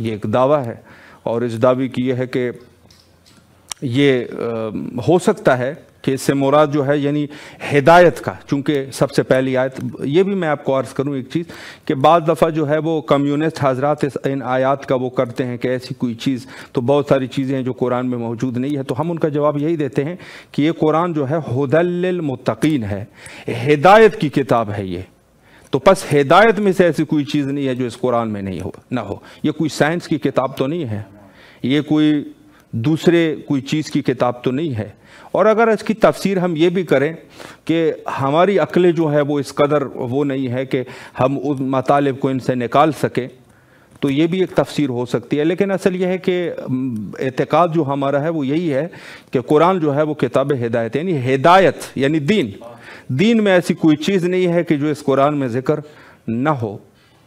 یہ ایک دعویٰ ہے، اور اس دعوے کی یہ ہے کہ یہ ہو سکتا ہے کہ اس سے مراد جو ہے یعنی ہدایت کا، چونکہ سب سے پہلی آیت یہ بھی میں آپ کو عرض کروں ایک چیز کہ بعض دفعہ جو ہے وہ کمیونسٹ حضرات ان آیات کا وہ کرتے ہیں کہ ایسی کوئی چیز، تو بہت ساری چیزیں ہیں جو قرآن میں موجود نہیں ہے، تو ہم ان کا جواب یہی دیتے ہیں کہ یہ قرآن جو ہے ھدی للمتقین ہے، ہدایت کی کتاب ہے یہ، تو پس ہدایت میں سے ایسی کوئی چیز نہیں ہے جو اس قرآن میں نہ ہو، یہ کوئی سائنس کی کتاب تو نہیں ہے، یہ کوئی دوسرے کوئی چیز کی کتاب تو نہیں ہے۔ اور اگر اس کی تفسیر ہم یہ بھی کریں کہ ہماری عقلیں جو ہے وہ اس قدر وہ نہیں ہے کہ ہم ان مطالب کو ان سے نکال سکیں، تو یہ بھی ایک تفسیر ہو سکتی ہے، لیکن اصل یہ ہے کہ اعتقاد جو ہمارا ہے وہ یہی ہے کہ قرآن جو ہے وہ کتاب ہدایت، یعنی ہدایت یعنی دین میں ایسی کوئی چیز نہیں ہے کہ جو اس قرآن میں ذکر نہ ہو،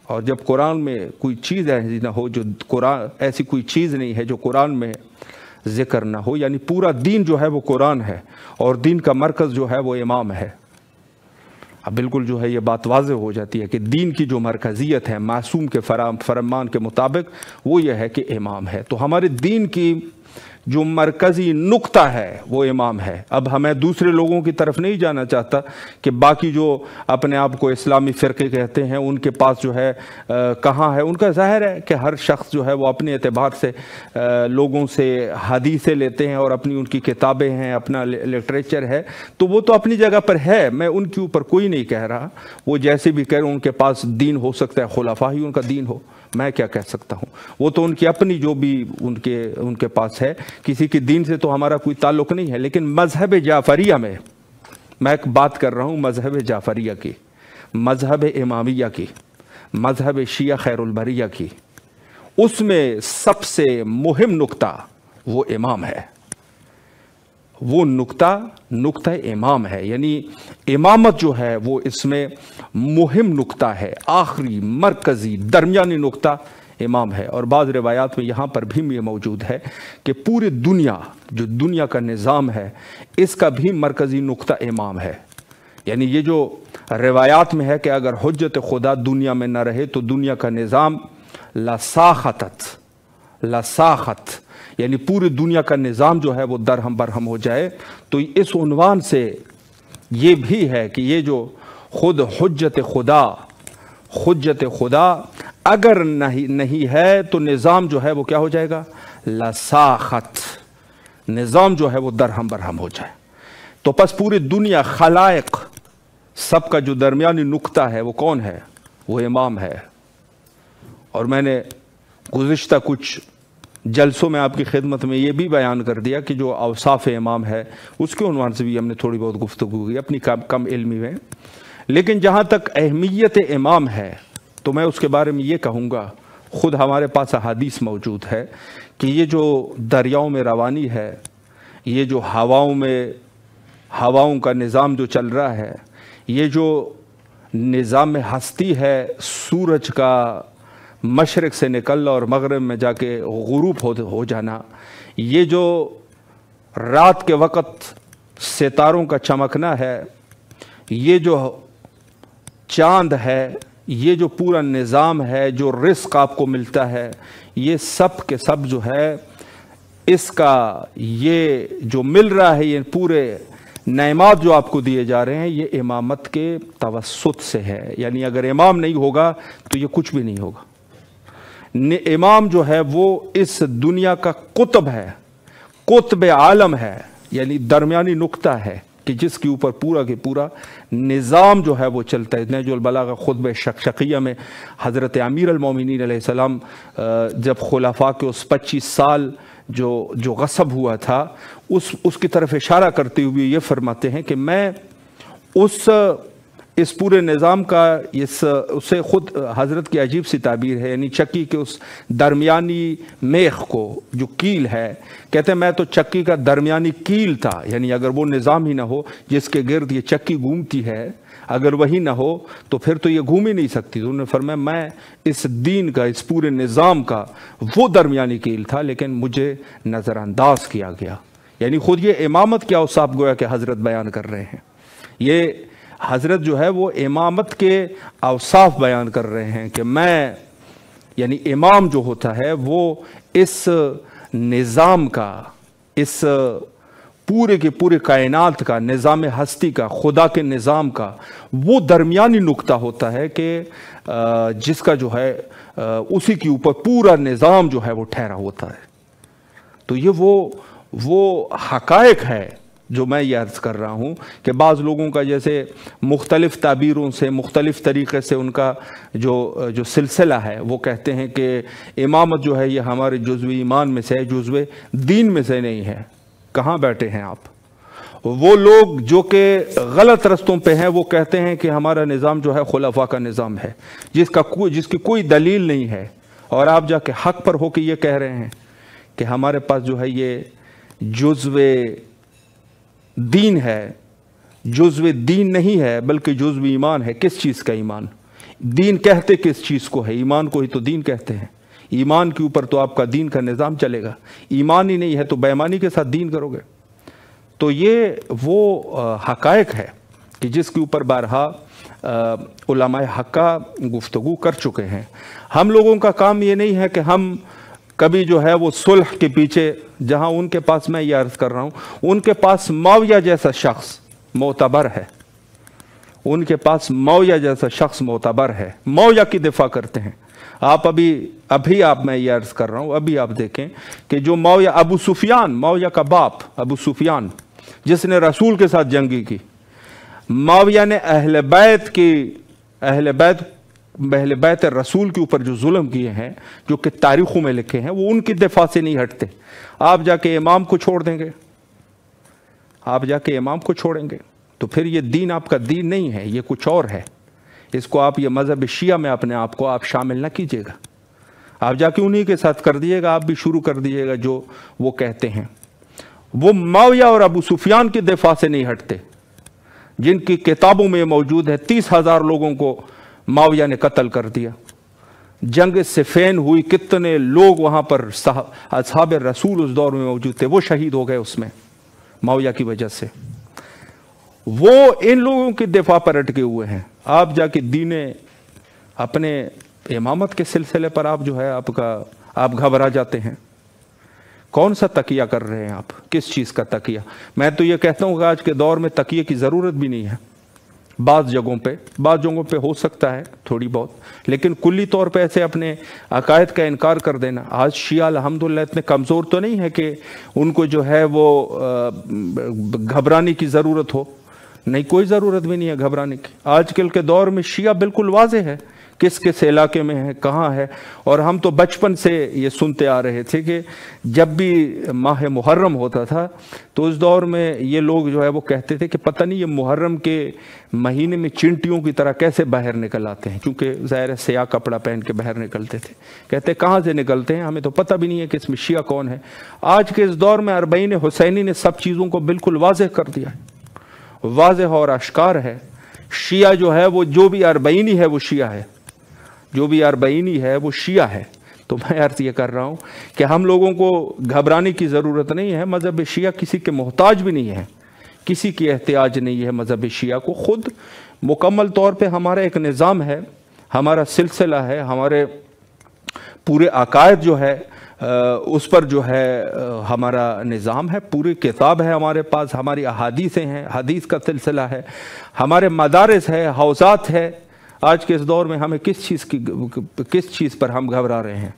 اور جب قرآن میں کوئی چیز ایسی نہ ہو جو ایسی کوئی چیز نہیں ہے جو قرآن میں ذکر نہ ہو، یعنی پورا دین جو ہے وہ قرآن ہے، اور دین کا مرکز جو ہے وہ امام ہے۔ اب بالکل جو ہے یہ بات واضح ہو جاتی ہے کہ دین کی جو مرکزیت ہے معصوم کے فرمان کے مطابق وہ یہ ہے کہ امام ہے، تو ہمارے دین کی جو مرکزی نقطہ ہے وہ امام ہے۔ اب ہمیں دوسرے لوگوں کی طرف نہیں جانا چاہتا کہ باقی جو اپنے آپ کو اسلامی فرقے کہتے ہیں ان کے پاس جو ہے کہاں ہے، ان کا ظاہر ہے کہ ہر شخص جو ہے وہ اپنے اعتبار سے لوگوں سے حدیثیں لیتے ہیں اور اپنی ان کی کتابیں ہیں، اپنا لٹریچر ہے، تو وہ تو اپنی جگہ پر ہے، میں ان کے اوپر کوئی نہیں کہہ رہا، وہ جیسے بھی کہہ رہے ان کے پاس دین ہو سکتا ہے، خلفاء ہی ان کا دین ہو، میں کیا کہہ سکتا ہوں، وہ تو ان کی اپنی جو بھی ان کے پاس ہے، کسی کی دین سے تو ہمارا کوئی تعلق نہیں ہے۔ لیکن مذہب جعفریہ میں ایک بات کر رہا ہوں، مذہب جعفریہ کی، مذہب امامیہ کی، مذہب شیعہ خیر البریہ کی، اس میں سب سے مہم نقطہ وہ امام ہے، وہ نقطہ امام ہے، یعنی امامت جو ہے وہ اس میں مہم نقطہ ہے، آخری مرکزی درمیانی نقطہ امام ہے۔ اور بعض روایات میں یہاں پر بھی یہ موجود ہے کہ پورے جو دنیا کا نظام ہے اس کا بھی مرکزی نقطہ امام ہے، یعنی یہ جو روایات میں ہے کہ اگر حجت خدا دنیا میں نہ رہے تو دنیا کا نظام لساخت، یعنی پوری دنیا کا نظام جو ہے وہ درہم برہم ہو جائے، تو اس عنوان سے یہ بھی ہے کہ یہ جو خود حجت خدا اگر نہیں ہے تو نظام جو ہے وہ کیا ہو جائے گا، لساخت، نظام جو ہے وہ درہم برہم ہو جائے۔ تو پس پوری دنیا خلائق سب کا جو درمیانی نقطہ ہے وہ کون ہے، وہ امام ہے۔ اور میں نے گزشتہ کچھ جلسوں میں آپ کی خدمت میں یہ بھی بیان کر دیا کہ جو اوصاف امام ہے اس کے عنوان سے بھی ہم نے تھوڑی بہت گفتگو کی اپنی کم علمی میں، لیکن جہاں تک اہمیت امام ہے تو میں اس کے بارے میں یہ کہوں گا، خود ہمارے پاس احادیث موجود ہے کہ یہ جو دریاؤں میں روانی ہے، یہ جو ہواؤں کا نظام جو چل رہا ہے، یہ جو نظام ہستی ہے، سورج کا مشرق سے نکلنا اور مغرب میں جا کے غروب ہو جانا، یہ جو رات کے وقت ستاروں کا چمکنا ہے، یہ جو چاند ہے، یہ جو پورا نظام ہے، جو رزق آپ کو ملتا ہے، یہ سب کے سب جو ہے اس کا یہ جو مل رہا ہے، یہ پورے نعمات جو آپ کو دیے جا رہے ہیں، یہ امامت کے توسط سے ہے، یعنی اگر امام نہیں ہوگا تو یہ کچھ بھی نہیں ہوگا۔ امام جو ہے وہ اس دنیا کا قطب ہے، قطب عالم ہے، یعنی درمیانی نقطہ ہے کہ جس کے اوپر پورا کے پورا نظام جو ہے وہ چلتا ہے۔ نہج البلاغہ خطبہ شقشقیہ میں حضرت امیر المومنین علیہ السلام جب خلفاء کے اس 25 سال جو غصب ہوا تھا اس کی طرف اشارہ کرتے ہوئے یہ فرماتے ہیں کہ میں اس پورے نظام کا اسے خود حضرت کی عجیب سی تعبیر ہے، یعنی چکی کے اس درمیانی میخ کو جو کیل ہے، کہتے ہیں میں تو چکی کا درمیانی کیل تھا، یعنی اگر وہ نظام ہی نہ ہو جس کے گرد یہ چکی گھومتی ہے، اگر وہی نہ ہو تو پھر تو یہ گھوم ہی نہیں سکتی۔ تو انہوں نے فرمایا میں اس دین کا، اس پورے نظام کا وہ درمیانی کیل تھا، لیکن مجھے نظر انداز کیا گیا۔ یعنی خود یہ امامت کیا اوصاف گویا کہ حضرت بیان کر رہے ہیں، یہ حضرت جو ہے وہ امامت کے اوصاف بیان کر رہے ہیں کہ میں یعنی امام جو ہوتا ہے وہ اس نظام کا، اس پورے کے پورے کائنات کا، نظام ہستی کا، خدا کے نظام کا وہ درمیانی نقطہ ہوتا ہے کہ جس کا جو ہے اسی کے اوپر پورا نظام جو ہے وہ ٹھہرا ہوتا ہے۔ تو یہ وہ حقائق ہے جو میں یہ عرض کر رہا ہوں کہ بعض لوگوں کا جیسے مختلف تعبیروں سے، مختلف طریقے سے ان کا جو سلسلہ ہے، وہ کہتے ہیں کہ امامت جو ہے یہ ہمارے جزو ایمان میں سے ہے، جزو دین میں سے نہیں ہے۔ کہاں بیٹھے ہیں آپ؟ وہ لوگ جو کہ غلط رستوں پہ ہیں وہ کہتے ہیں کہ ہمارا نظام جو ہے خلفاء کا نظام ہے، جس کی کوئی دلیل نہیں ہے، اور آپ جا کے حق پر ہو کے یہ کہہ رہے ہیں کہ ہمارے پاس جو ہے یہ جزو دین ہے۔ جزو دین نہیں ہے بلکہ جزو ایمان ہے۔ کس چیز کا ایمان؟ دین کہتے کس چیز کو ہے؟ ایمان کو ہی تو دین کہتے ہیں۔ ایمان کے اوپر تو آپ کا دین کا نظام چلے گا، ایمان ہی نہیں ہے تو بے ایمانی کے ساتھ دین کرو گے۔ تو یہ وہ حقائق ہے کہ جس کے اوپر بارہا علماء حقہ گفتگو کر چکے ہیں۔ ہم لوگوں کا کام یہ نہیں ہے کہ ہم کبھی جو ہے وہ صلح کے پیچھے، جہاں ان کے پاس، میں یہ عرض کر رہا ہوں، ان کے پاس معاویہ جیسا شخص معتبر ہے، ان کے پاس معاویہ جیسا شخص معتبر ہے، معاویہ کی دفاع کرتے ہیں۔ آپ ابھی آپ، میں یہ عرض کر رہا ہوں، ابھی آپ دیکھیں کہ جو معاویہ، ابو سفیان، معاویہ کا باپ ابو سفیان، جس نے رسول کے ساتھ جنگی کی، معاویہ نے اہل بیت رسول کے اوپر جو ظلم کیے ہیں، جو کہ تاریخوں میں لکھے ہیں، وہ ان کی دفاع سے نہیں ہٹتے۔ آپ جا کے امام کو چھوڑ دیں گے، آپ جا کے امام کو چھوڑیں گے تو پھر یہ دین آپ کا دین نہیں ہے، یہ کچھ اور ہے۔ اس کو آپ یہ مذہب شیعہ میں اپنے آپ کو آپ شامل نہ کیجیے گا۔ آپ جا کے انہی کے ساتھ کر دیجیے گا، آپ بھی شروع کر دیجیے گا جو وہ کہتے ہیں۔ وہ معاویہ اور ابو سفیان کی دفاع سے نہیں ہٹتے، جن کی کتابوں میں موجود ہے 30,000 لوگوں کو معاویہ نے قتل کر دیا۔ جنگ صفین ہوئی، کتنے لوگ وہاں پر اصحاب رسول اس دور میں موجود تھے، وہ شہید ہو گئے اس میں معاویہ کی وجہ سے۔ وہ ان لوگوں کی دفاع پر اٹکے ہوئے ہیں۔ آپ جا کے دین اپنے امامت کے سلسلے پر آپ جو ہے آپ گھبرا جاتے ہیں۔ کون سا تکیہ کر رہے ہیں آپ؟ کس چیز کا تکیہ؟ میں تو یہ کہتا ہوں کہ آج کے دور میں تکیے کی ضرورت بھی نہیں ہے۔ بعض جگہوں پہ ہو سکتا ہے تھوڑی بہت، لیکن کلی طور پہ ایسے اپنے عقائد کا انکار کر دینا۔ آج شیعہ الحمدللہ اتنے کمزور تو نہیں ہے کہ ان کو جو ہے وہ گھبرانے کی ضرورت ہو، نہیں، کوئی ضرورت بھی نہیں ہے گھبرانے کی۔ آج کل کے دور میں شیعہ بالکل واضح ہے کس علاقے میں ہے، کہاں ہے۔ اور ہم تو بچپن سے یہ سنتے آ رہے تھے کہ جب بھی ماہ محرم ہوتا تھا تو اس دور میں یہ لوگ جو ہے وہ کہتے تھے کہ پتہ نہیں یہ محرم کے مہینے میں چنٹیوں کی طرح کیسے باہر نکل آتے ہیں، کیونکہ ظاہر سیاہ کپڑا پہن کے باہر نکلتے تھے۔ کہتے کہاں سے نکلتے ہیں، ہمیں تو پتہ بھی نہیں ہے کہ اس میں شیعہ کون ہے۔ آج کے اس دور میں اربعین حسینی نے سب چیزوں کو بالکل واضح کر دیا ہے، واضح اور اشکار ہے۔ شیعہ جو ہے وہ جو بھی اربعینی ہے وہ شیعہ ہے، جو بھی اربعینی ہے وہ شیعہ ہے۔ تو میں عرض یہ کر رہا ہوں کہ ہم لوگوں کو گھبرانے کی ضرورت نہیں ہے۔ مذہب شیعہ کسی کے محتاج بھی نہیں ہے، کسی کی احتیاج نہیں ہے مذہب شیعہ کو۔ خود مکمل طور پہ ہمارا ایک نظام ہے، ہمارا سلسلہ ہے، ہمارے پورے عقائد جو ہے اس پر جو ہے ہمارا نظام ہے، پوری کتاب ہے ہمارے پاس، ہماری احادیثیں ہیں، حدیث کا سلسلہ ہے، ہمارے مدارس ہے، حوزات ہے۔ آج کے اس دور میں ہمیں کس چیز پر ہم گھبرا رہے ہیں؟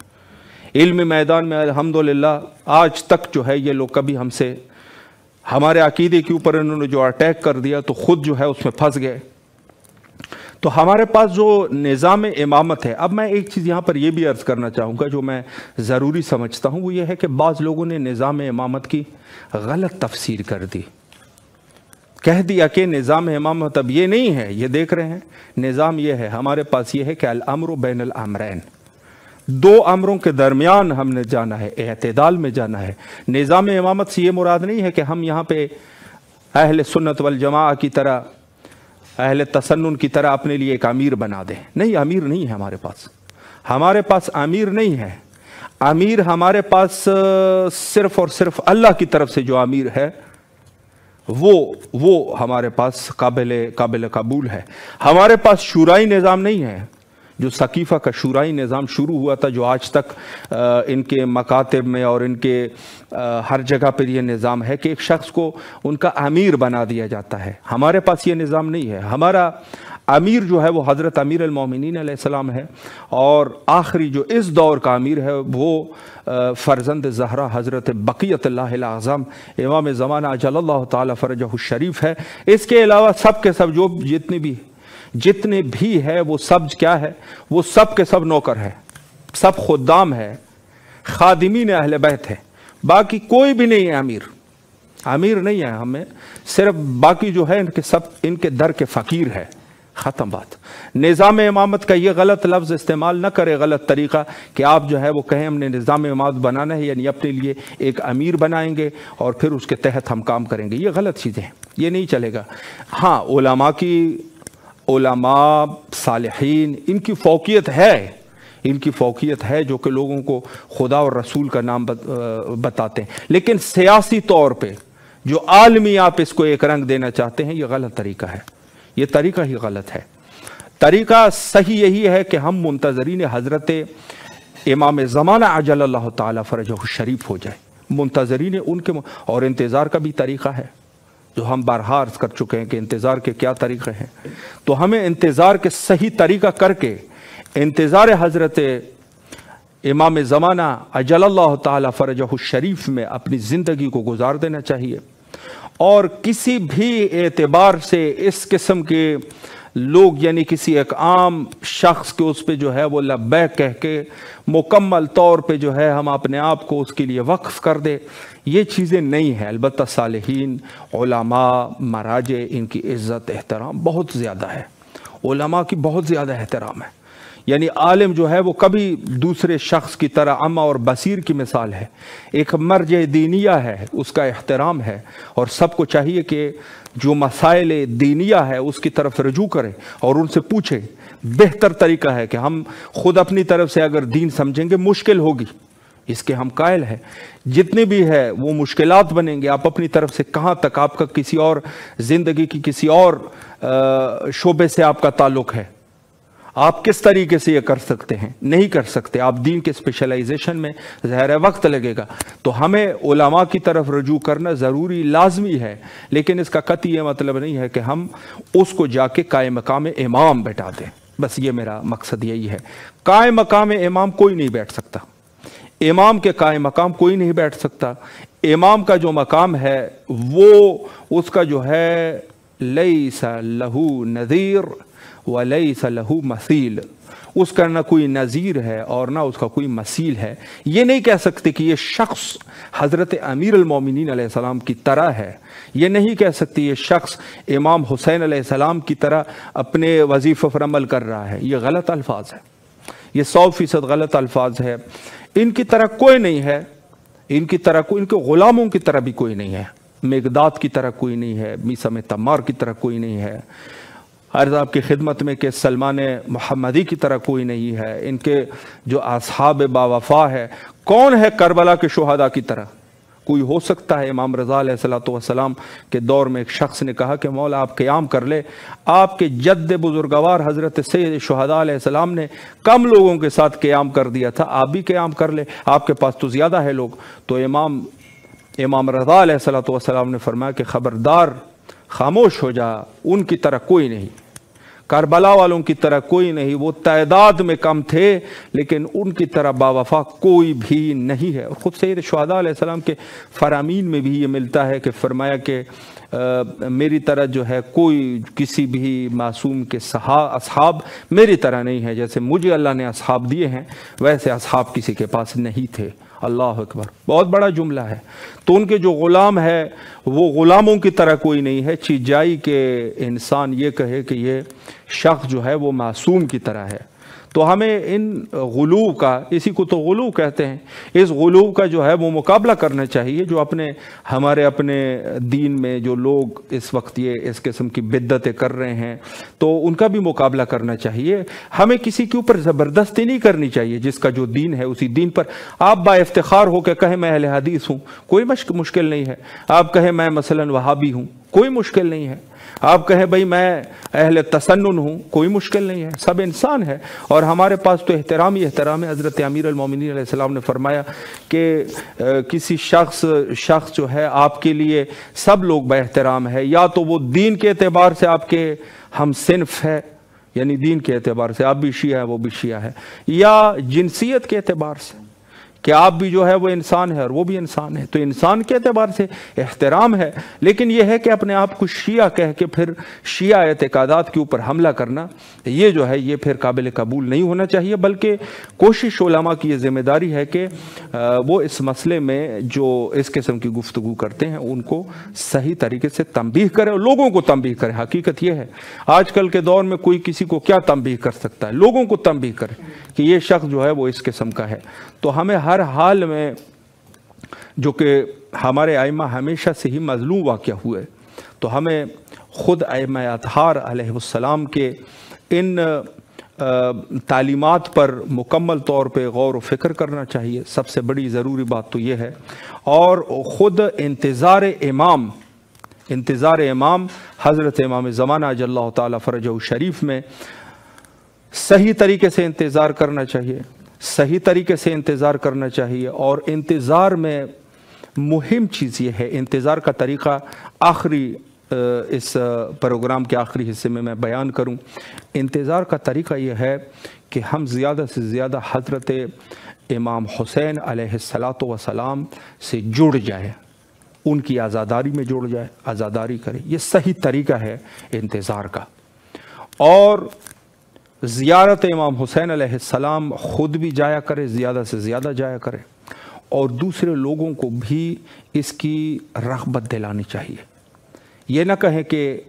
علم میدان میں الحمدللہ آج تک جو ہے یہ لوگ کبھی ہم سے، ہمارے عقیدے کے اوپر انہوں نے جو اٹیک کر دیا تو خود جو ہے اس میں پھنس گئے۔ تو ہمارے پاس جو نظام امامت ہے، اب میں ایک چیز یہاں پر یہ بھی عرض کرنا چاہوں گا جو میں ضروری سمجھتا ہوں، وہ یہ ہے کہ بعض لوگوں نے نظام امامت کی غلط تفسیر کر دی، کہہ دیا کہ نظام امامت اب یہ نہیں ہے۔ یہ دیکھ رہے ہیں نظام یہ ہے، ہمارے پاس یہ ہے کہ الامر بین الامرین، دو امروں کے درمیان ہم نے جانا ہے، اعتدال میں جانا ہے۔ نظام امامت سے یہ مراد نہیں ہے کہ ہم یہاں پہ اہل سنت والجماعہ کی طرح، اہل تسنن کی طرح اپنے لیے ایک امیر بنا دیں۔ نہیں، امیر نہیں ہے ہمارے پاس امیر نہیں ہے۔ امیر ہمارے پاس صرف اور صرف اللہ کی طرف سے جو امیر ہے وہ ہمارے پاس قابل قبول ہے۔ ہمارے پاس شورائی نظام نہیں ہے جو سقیفہ کا شورائی نظام شروع ہوا تھا، جو آج تک ان کے مکاتب میں اور ان کے ہر جگہ پر یہ نظام ہے کہ ایک شخص کو ان کا امیر بنا دیا جاتا ہے۔ ہمارے پاس یہ نظام نہیں ہے۔ ہمارا امیر جو ہے وہ حضرت امیر المومنین علیہ السلام ہے، اور آخری جو اس دور کا امیر ہے وہ فرزند زہرا حضرت بقیت اللہ الاعظم امام زمانہ اجل اللہ تعالی فرجہ الشریف ہے۔ اس کے علاوہ سب کے سب جو جتنے بھی ہے وہ سب کیا ہے؟ وہ سب کے سب نوکر ہے، سب خدام ہے، خادمین اہل بیت ہے، باقی کوئی بھی نہیں ہے امیر نہیں ہے ہمیں، صرف باقی جو ہے ان کے در کے فقیر ہے، ختم بات۔ نظام امامت کا یہ غلط لفظ استعمال نہ کرے، غلط طریقہ کہ آپ جو ہے وہ کہیں ہم نے نظام امامت بنانا ہے، یعنی اپنے لیے ایک امیر بنائیں گے اور پھر اس کے تحت ہم کام کریں گے، یہ غلط چیزیں ہیں، یہ نہیں چلے گا۔ ہاں علماء صالحین ان کی فوقیت ہے جو کہ لوگوں کو خدا اور رسول کا نام بتاتے ہیں، لیکن سیاسی طور پہ جو عالمی آپ اس کو ایک رنگ دینا چاہتے ہیں، یہ غلط طریقہ ہے، یہ طریقہ ہی غلط ہے۔ طریقہ صحیح یہی ہے کہ ہم منتظرین حضرت امام زمانہ عجل اللہ تعالی فرجہ الشریف ہو جائے، منتظرین ان کے، اور انتظار کا بھی طریقہ ہے جو ہم بارہا عرض کر چکے ہیں کہ انتظار کے کیا طریقے ہیں، تو ہمیں انتظار کے صحیح طریقہ کر کے انتظار حضرت امام زمانہ اجل اللہ تعالی فرجہ الشریف میں اپنی زندگی کو گزار دینا چاہیے، اور کسی بھی اعتبار سے اس قسم کے لوگ، یعنی کسی ایک عام شخص کے اس پہ جو ہے وہ لبیک کہہ کے مکمل طور پہ جو ہے ہم اپنے آپ کو اس کے لیے وقف کر دے، یہ چیزیں نہیں ہیں۔ البتہ صالحین، علماء، مراجع، ان کی عزت احترام بہت زیادہ ہے، علماء کی بہت زیادہ احترام ہے، یعنی عالم جو ہے وہ کبھی دوسرے شخص کی طرح عامہ اور بصیر کی مثال ہے، ایک مرجع دینیہ ہے، اس کا احترام ہے، اور سب کو چاہیے کہ جو مسائل دینیہ ہے اس کی طرف رجوع کرے اور ان سے پوچھے۔ بہتر طریقہ ہے کہ ہم خود اپنی طرف سے اگر دین سمجھیں گے مشکل ہوگی، اس کے ہم قائل ہیں، جتنی بھی ہے وہ مشکلات بنیں گے، آپ اپنی طرف سے کہاں تک آپ کا کسی اور زندگی کی کسی اور شعبے سے آپ کا تعلق ہے، آپ کس طریقے سے یہ کر سکتے ہیں؟ نہیں کر سکتے، آپ دین کے اسپیشلائزیشن میں ظاہر وقت لگے گا، تو ہمیں علماء کی طرف رجوع کرنا ضروری لازمی ہے، لیکن اس کا قطعی یہ مطلب نہیں ہے کہ ہم اس کو جا کے قائم مقام امام بیٹھا دیں، بس یہ میرا مقصد یہی ہے۔ قائم مقام امام کوئی نہیں بیٹھ سکتا، امام کے قائم مقام کوئی نہیں بیٹھ سکتا، امام کا جو مقام ہے وہ اس کا جو ہے لیس لہو نذیر ولیس لہو مثیل، اس کا نہ کوئی نظیر ہے اور نہ اس کا کوئی مثیل ہے۔ یہ نہیں کہہ سکتے کہ یہ شخص حضرت امیر المومنین علیہ السلام کی طرح ہے، یہ نہیں کہہ سکتے یہ شخص امام حسین علیہ السلام کی طرح اپنے وظیفہ پر عمل کر رہا ہے، یہ غلط الفاظ ہے، یہ 100% غلط الفاظ ہے۔ ان کی طرح کوئی نہیں ہے، ان کے غلاموں کی طرح بھی کوئی نہیں ہے، مقداد کی طرح کوئی نہیں ہے، میثم تمار کی طرح کوئی نہیں ہے، عرض آپ کی خدمت میں کہ سلمان محمدی کی طرح کوئی نہیں ہے، ان کے جو اصحاب باوفا ہے، کون ہے کربلا کے شہداء کی طرح؟ کوئی ہو سکتا ہے؟ امام رضا علیہ السلام کے دور میں ایک شخص نے کہا کہ مولا آپ قیام کر لے، آپ کے جد بزرگوار حضرت سید شہداء علیہ السلام نے کم لوگوں کے ساتھ قیام کر دیا تھا، آپ بھی قیام کر لے، آپ کے پاس تو زیادہ ہے لوگ۔ تو امام رضا علیہ السلام نے فرمایا کہ خبردار، خاموش ہو جا، ان کی طرح کوئی نہیں، کربلا والوں کی طرح کوئی نہیں، وہ تعداد میں کم تھے لیکن ان کی طرح باوفا کوئی بھی نہیں ہے۔ خود سید شہداء علیہ السلام کے فرامین میں بھی یہ ملتا ہے کہ فرمایا کہ میری طرح جو ہے کوئی کسی بھی معصوم کے اصحاب میری طرح نہیں ہے، جیسے مجھے اللہ نے اصحاب دیے ہیں ویسے اصحاب کسی کے پاس نہیں تھے۔ اللہ اکبر، بہت بڑا جملہ ہے۔ تو ان کے جو غلام ہے وہ غلاموں کی طرح کوئی نہیں ہے، چیجائی کے انسان یہ کہے کہ یہ شخص جو ہے وہ معصوم کی طرح ہے۔ تو ہمیں ان غلو کا، اسی کو تو غلو کہتے ہیں، اس غلو کا جو ہے وہ مقابلہ کرنا چاہیے۔ جو ہمارے اپنے دین میں جو لوگ اس وقت یہ اس قسم کی بدعتیں کر رہے ہیں تو ان کا بھی مقابلہ کرنا چاہیے۔ ہمیں کسی کے اوپر زبردستی نہیں کرنی چاہیے، جس کا جو دین ہے اسی دین پر آپ با افتخار ہو کے کہیں میں اہل حدیث ہوں، کوئی مشکل نہیں ہے۔ آپ کہیں میں مثلا وہابی ہوں، کوئی مشکل نہیں ہے۔ آپ کہیں بھئی میں اہل تسنن ہوں، کوئی مشکل نہیں ہے، سب انسان ہے، اور ہمارے پاس تو احترام ہی احترام ہے۔ حضرت امیر المومنین علیہ السلام نے فرمایا کہ کسی شخص جو ہے آپ کے لیے سب لوگ با احترام ہے، یا تو وہ دین کے اعتبار سے آپ کے ہم صنف ہے، یعنی دین کے اعتبار سے آپ بھی شیعہ ہے وہ بھی شیعہ ہے، یا جنسیت کے اعتبار سے کہ آپ بھی جو ہے وہ انسان ہے اور وہ بھی انسان ہے، تو انسان کے اعتبار سے احترام ہے۔ لیکن یہ ہے کہ اپنے آپ کو شیعہ کہہ کے پھر شیعہ اعتقادات کے اوپر حملہ کرنا، یہ جو ہے یہ پھر قابل قبول نہیں ہونا چاہیے، بلکہ کوشش علماء کی یہ ذمہ داری ہے کہ وہ اس مسئلے میں جو اس قسم کی گفتگو کرتے ہیں ان کو صحیح طریقے سے تنبیہ کرے اور لوگوں کو تنبیہ کرے۔ حقیقت یہ ہے آج کل کے دور میں کوئی کسی کو کیا تنبیہ کر سکتا ہے، لوگوں کو تنبیہ کرے کہ یہ شخص جو ہے وہ اس قسم کا ہے۔ تو ہمیں ہر حال میں، جو کہ ہمارے ائمہ ہمیشہ سے ہی مظلوم واقع ہوئے، تو ہمیں خود ائمہ اطہار علیہ السلام کے ان تعلیمات پر مکمل طور پہ غور و فکر کرنا چاہیے۔ سب سے بڑی ضروری بات تو یہ ہے، اور خود انتظار امام حضرت امام زمانہ اجل اللہ تعالیٰ فرجہ الشریف میں صحیح طریقے سے انتظار کرنا چاہیے، صحیح طریقے سے انتظار کرنا چاہیے۔ اور انتظار میں مہم چیز یہ ہے، انتظار کا طریقہ آخری اس پروگرام کے آخری حصے میں بیان کروں۔ انتظار کا طریقہ یہ ہے کہ ہم زیادہ سے زیادہ حضرت امام حسین علیہ السلام سے جڑ جائیں، ان کی عزاداری میں جڑ جائے، عزاداری کرے، یہ صحیح طریقہ ہے انتظار کا۔ اور زیارت امام حسین علیہ السلام خود بھی جایا کرے، زیادہ سے زیادہ جایا کرے، اور دوسرے لوگوں کو بھی اس کی رغبت دلانی چاہیے۔ یہ نہ کہیں کہ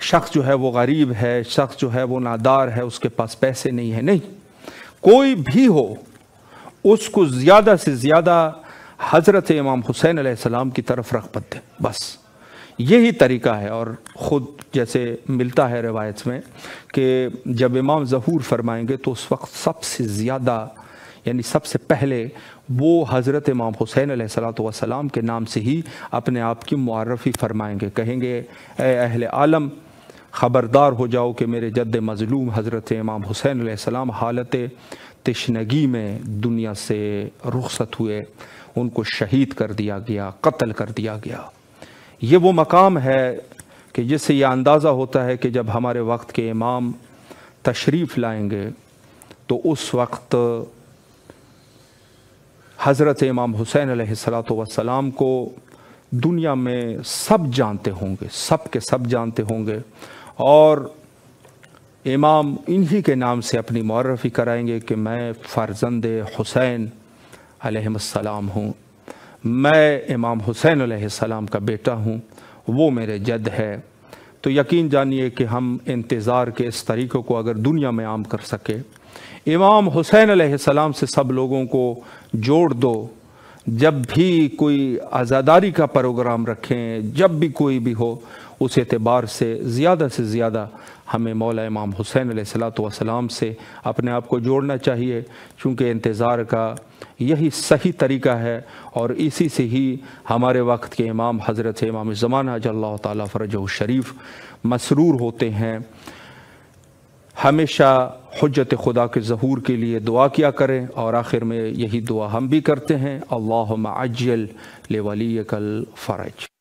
شخص جو ہے وہ غریب ہے، شخص جو ہے وہ نادار ہے، اس کے پاس پیسے نہیں ہیں، نہیں، کوئی بھی ہو اس کو زیادہ سے زیادہ حضرت امام حسین علیہ السلام کی طرف رغبت دے، بس یہی طریقہ ہے۔ اور خود جیسے ملتا ہے روایت میں کہ جب امام ظہور فرمائیں گے تو اس وقت سب سے زیادہ، یعنی سب سے پہلے وہ حضرت امام حسین علیہ السلام کے نام سے ہی اپنے آپ کی معرفی فرمائیں گے، کہیں گے اے اہل عالم خبردار ہو جاؤ کہ میرے جد مظلوم حضرت امام حسین علیہ السلام حالت تشنگی میں دنیا سے رخصت ہوئے، ان کو شہید کر دیا گیا، قتل کر دیا گیا۔ یہ وہ مقام ہے کہ جس سے یہ اندازہ ہوتا ہے کہ جب ہمارے وقت کے امام تشریف لائیں گے تو اس وقت حضرت امام حسین علیہ السلام کو دنیا میں سب جانتے ہوں گے، سب کے سب جانتے ہوں گے، اور امام انہی کے نام سے اپنی معرفی کرائیں گے کہ میں فرزند حسین علیہ السلام ہوں، میں امام حسین علیہ السلام کا بیٹا ہوں، وہ میرے جد ہے۔ تو یقین جانیے کہ ہم انتظار کے اس طریقے کو اگر دنیا میں عام کر سکے، امام حسین علیہ السلام سے سب لوگوں کو جوڑ دو، جب بھی کوئی عزاداری کا پروگرام رکھیں، جب بھی کوئی بھی ہو، اس اعتبار سے زیادہ ہمیں مولا امام حسین علیہ السلام سے اپنے آپ کو جوڑنا چاہیے، چونکہ انتظار کا یہی صحیح طریقہ ہے، اور اسی سے ہی ہمارے وقت کے امام حضرت امام زمانہ اجل اللہ تعالیٰ فرجہ الشریف مسرور ہوتے ہیں۔ ہمیشہ حجت خدا کے ظہور کے لیے دعا کیا کریں، اور آخر میں یہی دعا ہم بھی کرتے ہیں، اللہم عجل لولیک الفرج۔